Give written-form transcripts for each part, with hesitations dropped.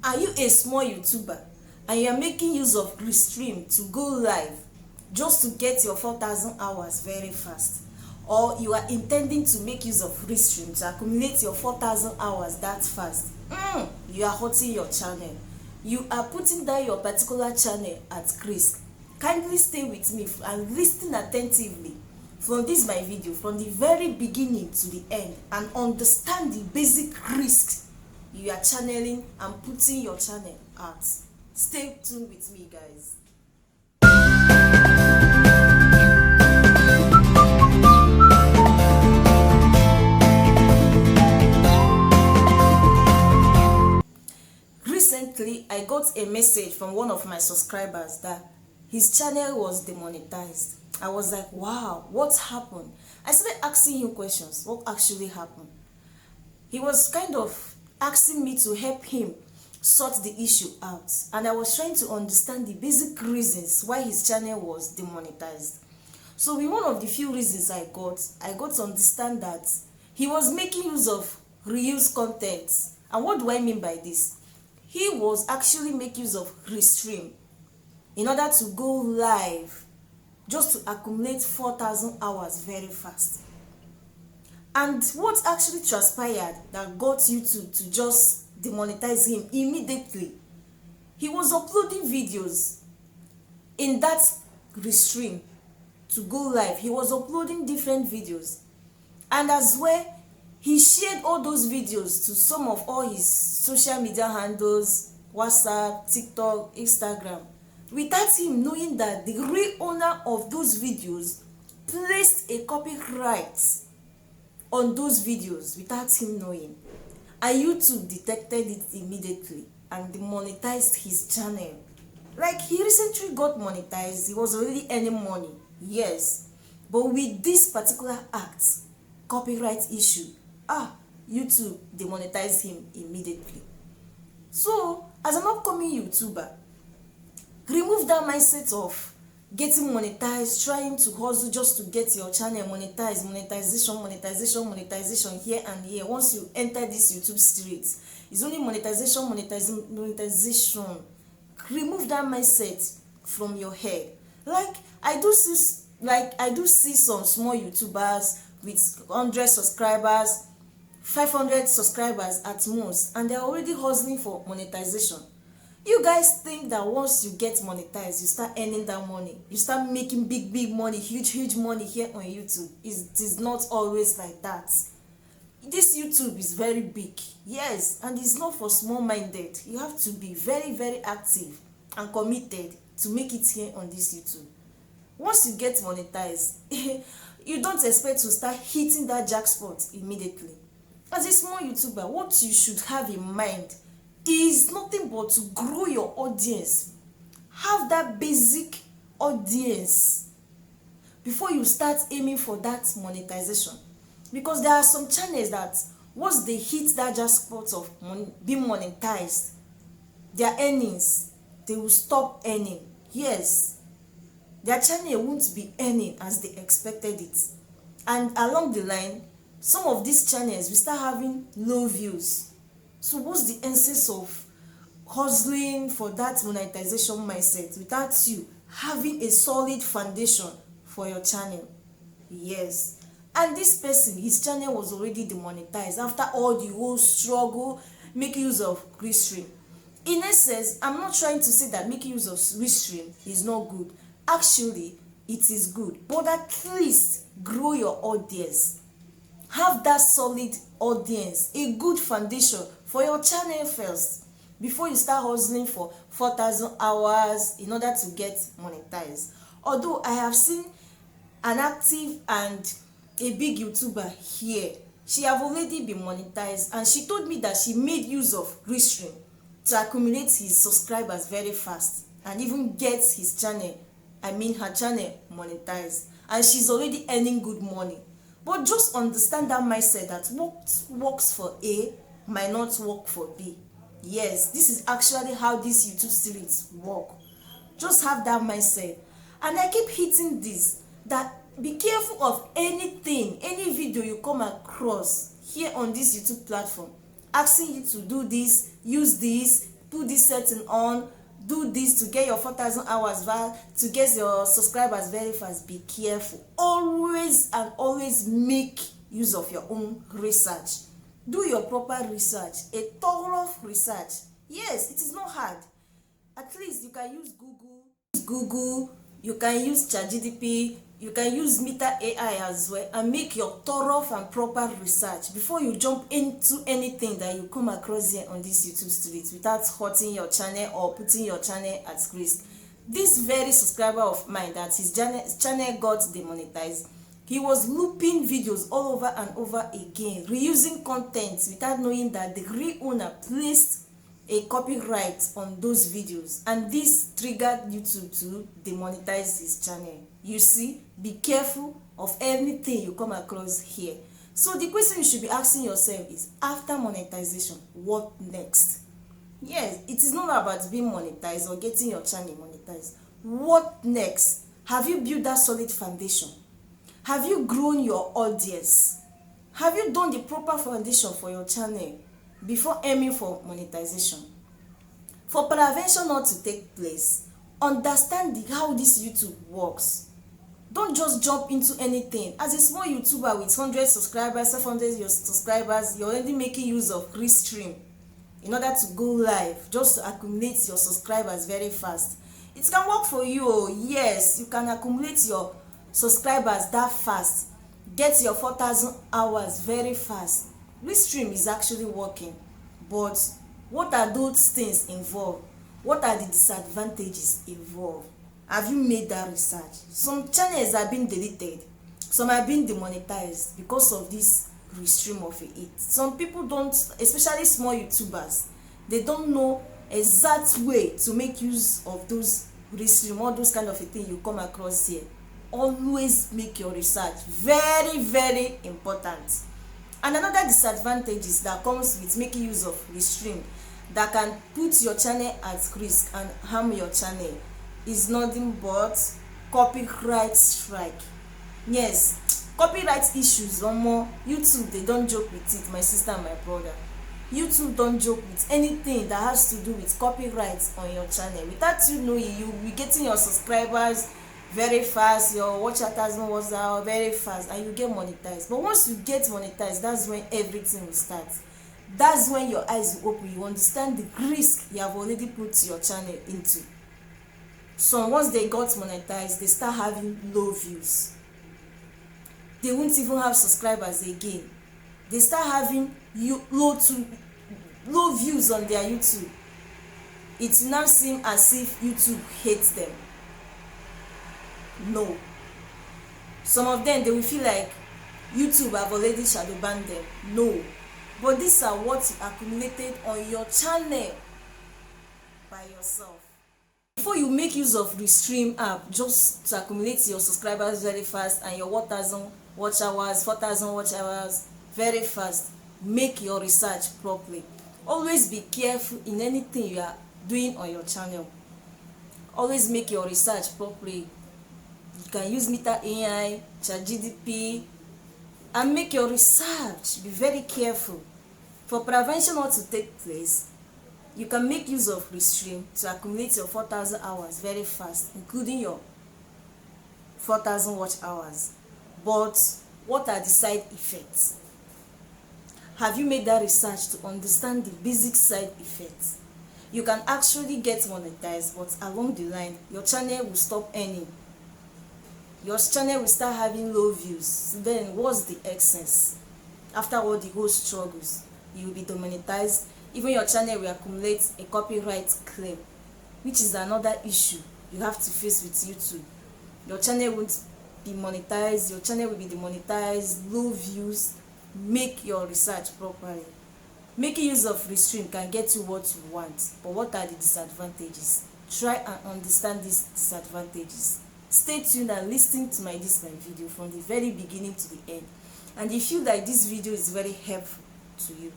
Are you a small YouTuber and you are making use of Restream to go live just to get your 4,000 hours very fast? Or you are intending to make use of Restream to accumulate your 4,000 hours that fast? You are hurting your channel. You are putting down your particular channel at risk. Kindly stay with me and listen attentively from this my video from the very beginning to the end and understand the basic risks you are channeling and putting your channel at. Stay tuned with me, guys. Recently, I got a message from one of my subscribers that his channel was demonetized. I was like, wow, what happened? I started asking him questions. What actually happened? He was kind of asking me to help him sort the issue out, and I was trying to understand the basic reasons why his channel was demonetized. So with one of the few reasons I got to understand that he was making use of reused content. And what do I mean by this? He was actually making use of Restream in order to go live just to accumulate 4,000 hours very fast. And what actually transpired that got YouTube to just demonetize him immediately? He was uploading videos in that Restream to go live. He was uploading different videos, and as well he shared all those videos to some of all his social media handles, WhatsApp, TikTok, Instagram, without him knowing that the real owner of those videos placed a copyright on those videos without him knowing. And YouTube detected it immediately and demonetized his channel. Like, he recently got monetized. He was already earning money, yes, but with this particular act, copyright issue, YouTube demonetized him immediately. So as an upcoming YouTuber, remove that mindset of getting monetized, trying to hustle just to get your channel monetized, monetization here and here. Once you enter this YouTube street, it's only monetization. Remove that mindset from your head. Like I do see some small YouTubers with 100 subscribers, 500 subscribers at most, and they're already hustling for monetization. You guys think that once you get monetized, you start earning that money, you start making big money, huge money here on YouTube. It is not always like that. This YouTube is very big, yes, and it's not for small-minded. You have to be very active and committed to make it here on this YouTube. Once you get monetized, you don't expect to start hitting that jackpot immediately. As a small YouTuber, what you should have in mind is nothing but to grow your audience. Have that basic audience before you start aiming for that monetization. Because there are some channels that once they hit that jackpot of being monetized, their earnings, they will stop earning. Yes, their channel won't be earning as they expected it. And along the line, some of these channels will start having low views. So what's the essence of hustling for that monetization mindset without you having a solid foundation for your channel? Yes. And this person, his channel was already demonetized after all the whole struggle making use of Restream. In essence, I'm not trying to say that making use of Restream is not good. Actually, it is good. But at least grow your audience. Have that solid audience, a good foundation for your channel first before you start hustling for 4,000 hours in order to get monetized. Although I have seen an active and a big YouTuber here, she have already been monetized, and she told me that she made use of Restream to accumulate his subscribers very fast and even get his channel, her channel monetized, and she's already earning good money. But just understand that mindset that what works for A might not work for B. Yes, this is actually how these YouTube streets work. Just have that mindset. And I keep hitting this, that be careful of anything, any video you come across here on this YouTube platform asking you to do this, use this, put this setting on, do this to get your 4,000 hours to get your subscribers very fast. Be careful. Always and always make use of your own research. Do your proper research, a thorough research. Yes, it is not hard. At least you can use Google, you can use ChatGPT, you can use Meta AI as well, and make your thorough and proper research before you jump into anything that you come across here on this YouTube street without hurting your channel or putting your channel at risk. This very subscriber of mine that his channel got demonetized, he was looping videos all over and over again, reusing content without knowing that the real owner placed a copyright on those videos, and this triggered YouTube to demonetize his channel. You see, be careful of anything you come across here. So the question you should be asking yourself is, after monetization, what next? Yes, it is not about being monetized or getting your channel monetized. What next? Have you built that solid foundation? Have you grown your audience? Have you done the proper foundation for your channel before aiming for monetization? For prevention not to take place, understand how this YouTube works. Don't just jump into anything. As a small YouTuber with 100 subscribers, 500 subscribers, you're already making use of Restream in order to go live, just to accumulate your subscribers very fast. It can work for you. Yes, you can accumulate your subscribers that fast, get your 4,000 hours very fast. Restream is actually working, but what are those things involved? What are the disadvantages involved? Have you made that research? Some channels are being deleted, some are being demonetized because of this Restream of it. Some people don't, especially small YouTubers, they don't know exact way to make use of those Restream, all those kind of a thing you come across here. Always make your research very, very important. And another disadvantage is that comes with making use of Restream that can put your channel at risk and harm your channel is nothing but copyright strike. Yes, copyright issues or more. YouTube, they don't joke with it, my sister and my brother. YouTube don't joke with anything that has to do with copyrights on your channel. Without you knowing, you will be getting your subscribers very fast, your watch hours was out very fast, and you get monetized. But once you get monetized, that's when everything will start. That's when your eyes will open. You understand the risk you have already put your channel into. So once they got monetized, they start having low views. They won't even have subscribers again. They start having low views on their YouTube. It will now seem as if YouTube hates them. No. Some of them, they will feel like YouTube have already shadow banned them. No. But these are what you accumulated on your channel by yourself. Before you make use of the Restream app just to accumulate your subscribers very fast and your 1,000 watch hours, 4,000 watch hours very fast, make your research properly. Always be careful in anything you are doing on your channel. Always make your research properly. You can use Meta AI, ChatGPT, and make your research. Be very careful. For prevention not to take place, you can make use of Restream to accumulate your 4,000 hours very fast, including your 4,000 watch hours. But what are the side effects? Have you made that research to understand the basic side effects? You can actually get monetized, but along the line, your channel will stop earning. Your channel will start having low views. Then what's the essence? After all the whole struggles, you will be demonetized. Even your channel will accumulate a copyright claim, which is another issue you have to face with YouTube. Your channel won't be monetized, your channel will be demonetized, low views. Make your research properly. Making use of Restream can get you what you want, but what are the disadvantages? Try and understand these disadvantages. Stay tuned and listen to my video from the very beginning to the end. And if you feel like this video is very helpful to you,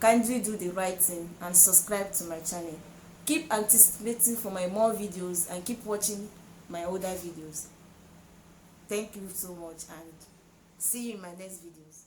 kindly do the right thing and subscribe to my channel. Keep anticipating for my more videos and keep watching my older videos. Thank you so much and see you in my next videos.